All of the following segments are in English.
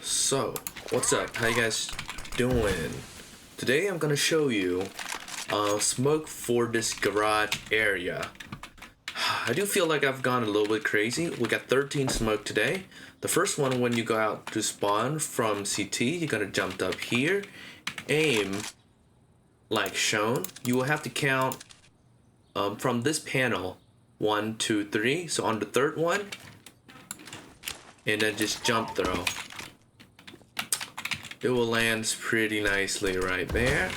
So, what's up? How you guys doing? Today I'm gonna show you smoke for this garage area. I do feel like I've gone a little bit crazy. We got 13 smoke today. The first one, when you go out to spawn from CT, you're gonna jump up here, aim like shown. You will have to count from this panel 1, 2, 3. So on the third one, and then just jump throw. It will land pretty nicely right there.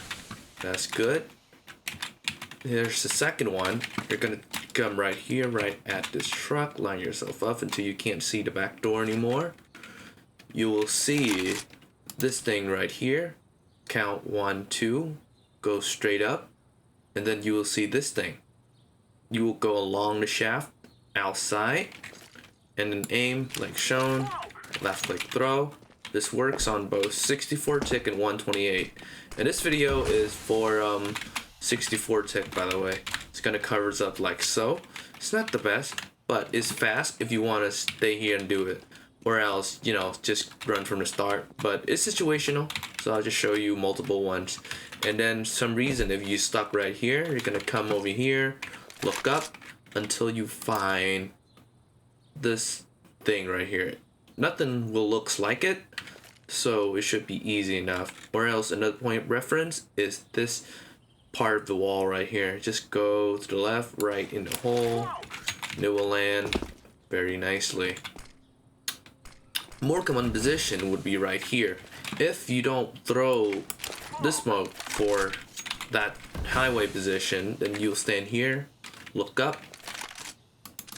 That's good. Here's the second one. You're gonna come right here, right at this truck, line yourself up until you can't see the back door anymore. You will see this thing right here. Count 1, 2, go straight up, and then you will see this thing. You will go along the shaft outside and then aim like shown, left click throw. This works on both 64 tick and 128. And this video is for 64 tick, by the way. It's gonna covers up like so. It's not the best, but it's fast if you want to stay here and do it, or else, you know, just run from the start. But it's situational, so I'll just show you multiple ones. And then some reason, if you stuck right here, you're gonna come over here, look up until you find this thing right here. Nothing will looks like it, so it should be easy enough. Or else another point of reference is this part of the wall right here. Just go to the left, right in the hole, and it will land very nicely. More common position would be right here. If you don't throw the smoke for that highway position, then you'll stand here, look up,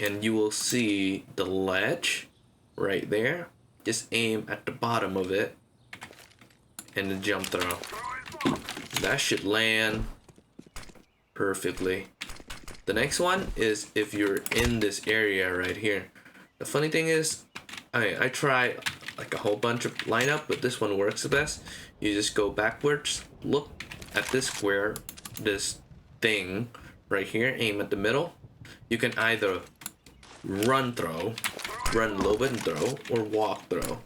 and you will see the ledge right there. Just aim at the bottom of it and then jump throw. That should land perfectly. The next one is if you're in this area right here. The funny thing is, I try like a whole bunch of lineup, but this one works the best. You just go backwards, look at this square, this thing right here, aim at the middle. You can either run a little bit and throw, or walk throw.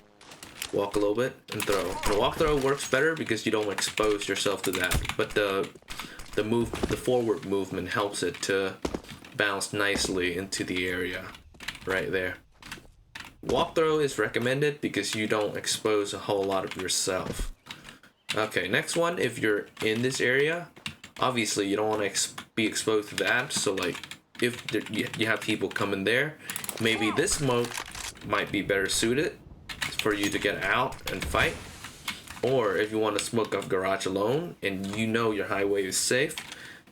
Walk a little bit and throw. The walk throw works better because you don't expose yourself to that, but the forward movement helps it to bounce nicely into the area right there. Walk throw is recommended because you don't expose a whole lot of yourself. Okay, next one, if you're in this area, obviously you don't want to be exposed to that, so like if you have people coming there, maybe this smoke might be better suited for you to get out and fight. Or if you want to smoke off garage alone and you know your highway is safe,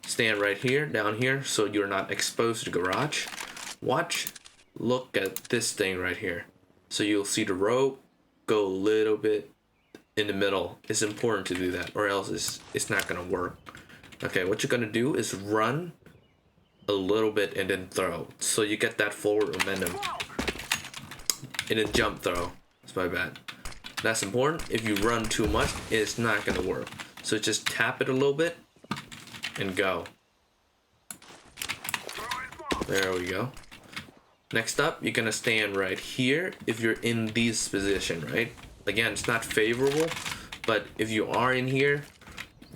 stand right here, down here, so you're not exposed to garage. Watch, look at this thing right here. So you'll see the road go a little bit in the middle. It's important to do that, or else it's not gonna work. Okay, what you're gonna do is run a little bit and then throw, so you get that forward momentum. And then jump throw. It's my bad. That's important. If you run too much, it's not gonna work. So just tap it a little bit and go. There we go. Next up, you're gonna stand right here if you're in this position, right? Again, it's not favorable, but if you are in here,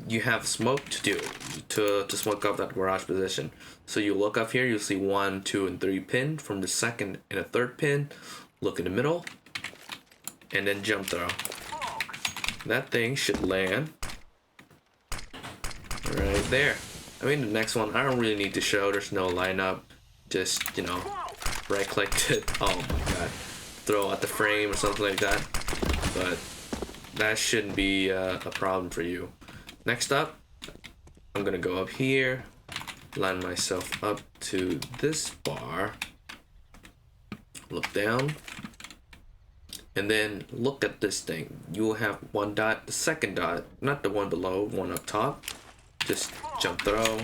you have smoke to do to smoke up that garage position. So you look up here, you'll see 1, 2, and 3 pin from the second and a third pin. Look in the middle, and then jump throw. That thing should land right there. I mean, the next one I don't really need to show. There's no lineup. Just, you know, right click it. Oh my god, throw out the frame or something like that. But that shouldn't be a problem for you. Next up, I'm gonna go up here, line myself up to this bar, look down, and then look at this thing. You will have one dot, the second dot, not the one below, one up top. Just jump throw.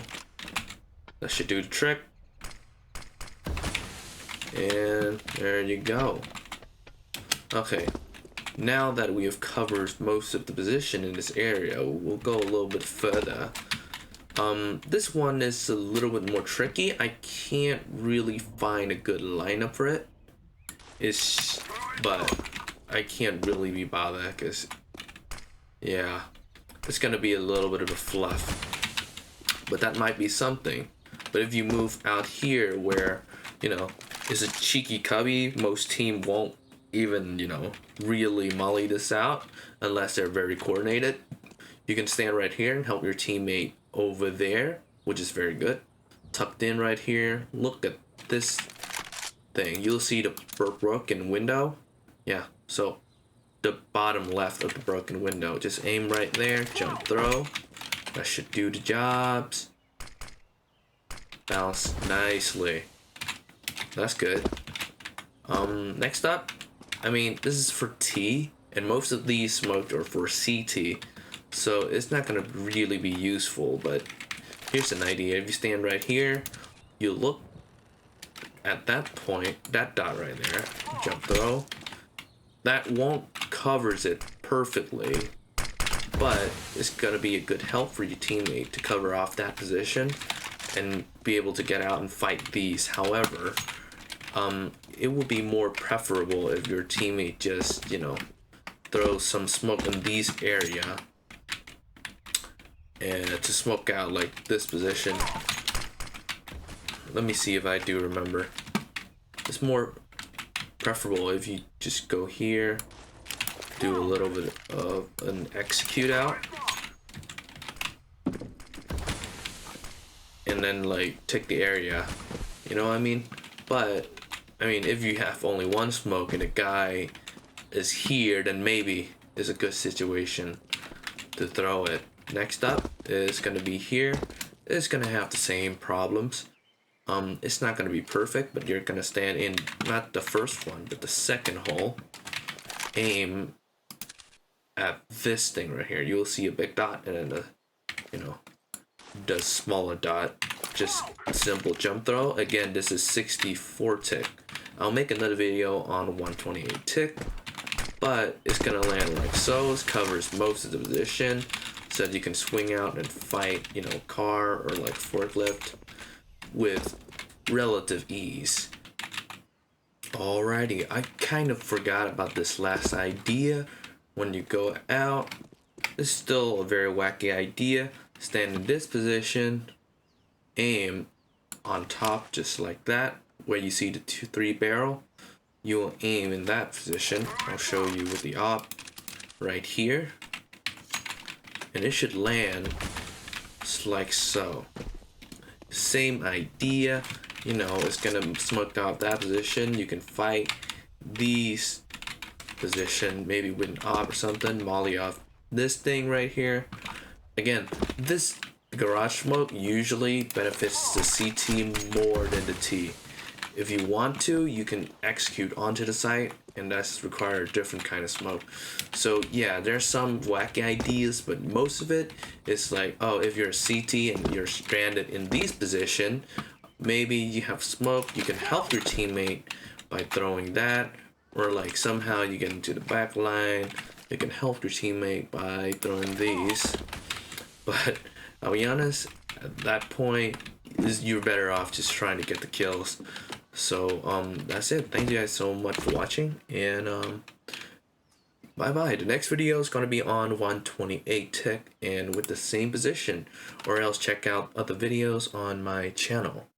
That should do the trick. And there you go. Okay, now that we have covered most of the position in this area, we'll go a little bit further. This one is a little bit more tricky. I can't really find a good lineup for it. But I can't really be bothered because, yeah, it's gonna be a little bit of a fluff. But that might be something. But if you move out here where, you know, is a cheeky cubby, most team won't even, you know, really molly this out unless they're very coordinated. You can stand right here and help your teammate over there, which is very good. Tucked in right here. Look at this thing. You'll see the broken window. Yeah, so the bottom left of the broken window. Just aim right there, jump throw. That should do the jobs. Bounce nicely. That's good. Next up, I mean, this is for T, and most of these smoked are for CT, so it's not gonna really be useful, but here's an idea. If you stand right here, you look at that point, that dot right there, jump throw, that won't covers it perfectly, but it's gonna be a good help for your teammate to cover off that position and be able to get out and fight these. However, it would be more preferable if your teammate just, you know, throws some smoke in these area and to smoke out like this position. Let me see if I do remember. It's more preferable if you just go here, do a little bit of an execute out, and then like take the area, you know what I mean? But I mean, if you have only one smoke and a guy is here, then maybe it's a good situation to throw it. Next up is gonna be here. It's gonna have the same problems. It's not gonna be perfect, but you're gonna stand in not the first one, but the second hole. Aim at this thing right here. You'll see a big dot and then the, you know, the smaller dot. Just simple jump throw. Again, this is 64 tick. I'll make another video on 128 tick, but it's gonna land like so. It covers most of the position so that you can swing out and fight, you know, car or like forklift with relative ease. Alrighty, I kind of forgot about this last idea. When you go out, it's still a very wacky idea. Stand in this position, aim on top just like that, where you see the 2-3 barrel. You will aim in that position. I'll show you with the op right here, and it should land just like so. Same idea, you know, it's gonna smoke out that position. You can fight these position, maybe with an op or something, molly off this thing right here. Again, this garage smoke usually benefits the CT more than the T. If you want to, you can execute onto the site, and that's require a different kind of smoke. So yeah, there's some wacky ideas, but most of it is like, oh, if you're a CT and you're stranded in these position, maybe you have smoke, you can help your teammate by throwing that, or like somehow you get into the back line, you can help your teammate by throwing these. But I'll be honest, at that point, you're better off just trying to get the kills. So that's it. Thank you guys so much for watching, and bye bye. The next video is going to be on 128 tick and with the same position, or else check out other videos on my channel.